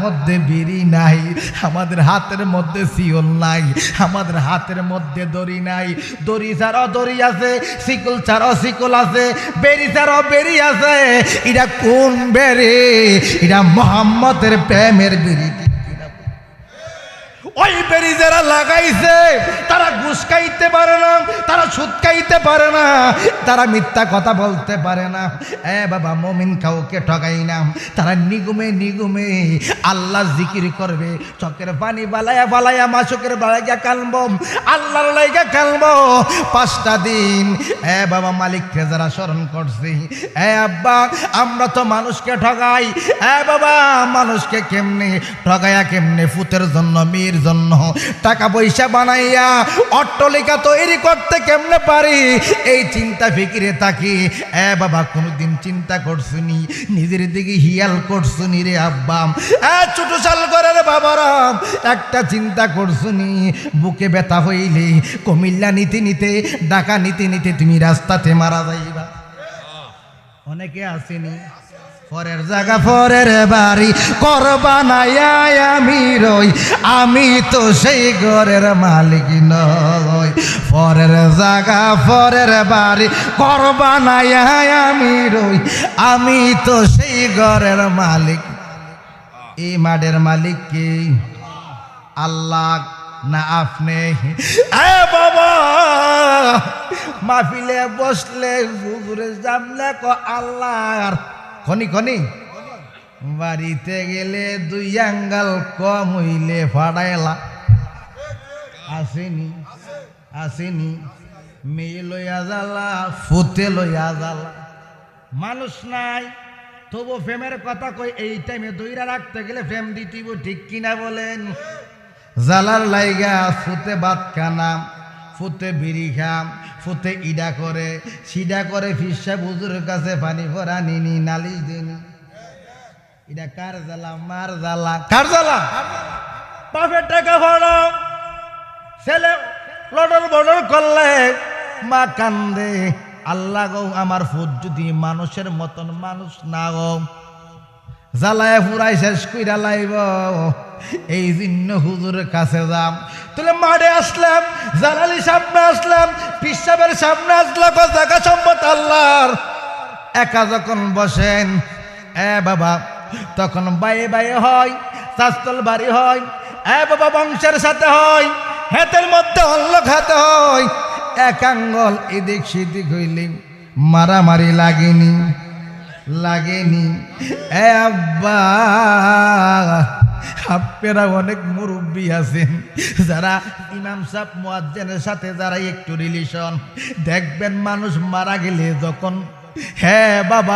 মধ্যে বিড়ি নাই, আমাদের হাতের মধ্যে শিকল নাই, আমাদের হাতের মধ্যে দড়ি নাই। দড়ি ছাড়াও দড়ি আছে, শিকল ছাড়াও শিকল আছে, বেরি ছাড়াও বেরি আছে। এটা কোন বেরি? এটা মোহাম্মদের প্রেমের বিড়ি। ওই বেরি যারা লাগাইছে তারা ঘুষ খাইতে পারে না, তারা সুদ খাইতে পারে না, তারা মিথ্যা কথা বলতে পারে না। বাবা, মুমিন কাউকে ঠকাই না। তারা নিগুমে নিগুমে আল্লাহ জিকির করবে, চোখের পানি বালায়া বালায়া মাসুকের বালাইয়া কানবো, আল্লাহর লাইগা কানবো। 5টা দিন বাবা মালিককে যারা স্মরণ করছি। আব্বা, আমরা তো মানুষকে ঠকাই। বাবা, মানুষকে কেমনে ঠকাইয়া, কেমনে ফুতের জন্য, মেয়ের জন্য টাকা পয়সা বানাইয়া অট্টালিকা তৈরি করতে কেমনে পারি, এই চিন্তা ফিকিরে থাকি। বাবা, কোনদিন চিন্তা করছুনি, নিজের দিকে হিয়াল করছুনি রে আব্বা? ছোট সাল করে রে বাবারা, একটা চিন্তা করছুনি, বুকে ব্যথা হইলে কুমিল্লা নিতে নিতে, ঢাকা নিতে নিতে তুমি রাস্তাতে মারা যাইবা। অনেকে আসেনি, পরের জায়গা পরের বাড়ি করবা না আমি রই, আমি তো সেই ঘরের মালিক নই। পরের জায়গা পরের বাড়ি করবা না আমি রই, আমি তো সেই ঘরের মালিক। এই মাঠের মালিক কি? আল্লাহ না আপনি? বাবা, মাহফিলে বসলে হুজুরে জামলে ক আল্লাহর খনি খনি, বাড়িতে গেলে 2 আঙ্গাল কম হইলে ফাড়াইলা। আসেনি আসেনি, মেয়ে লইয়া জ্বালা, ফুতে লইয়া জ্বালা। মানুষ নাই তবু ফেমের কথা কই, এই টাইমে দইরা রাখতে গেলে ফেম দিতিব, ঠিক কিনা বলেন? জ্বালার লাইগা ফুতে ভাত খানা, ফুতে বিড়ি খাম, ফুতে ইডা করে সিডা করে, ফিসা বুজুর কাছে পানি ভরা নিনি, নালিশ দিনি। এটা কার জ্বালা? মার জ্বালা। কার জ্বালা? বাপের টাকা ভরা, ছেলে লডর বডর করলে মা কান্দে, আল্লাহ গো আমার ফুট যদি মানুষের মতন মানুষ না গো, জ্বালায় ফুরাই শেষ কইরা লাইব। এই জন্য হুজুরের কাছে যাম। তাহলে মাঠে আসলাম, জালালি সামনে আসলাম, পিসাবের সামনে আসলাম, জায়গা সম্পদ আল্লাহর। একা যখন বসেন বাবা, তখন বাইয়ে বাইয়ে হয়, চাস্তল বাড়ি হয়। বাবা, বংশের সাথে হয়, হাতের মধ্যে অল্ল খাতে হয়। এক আঙ্গল এদিক সেদিক হইলে মারামারি লাগেনি? লাগেনি? আব্বা, আপনারা অনেক মুরব্বী আছেন যারা ইমাম সাহেব মুয়াজ্জিনের সাথে যারা একটু রিলেশন, দেখবেন মানুষ মারা গেলে যখন বাবা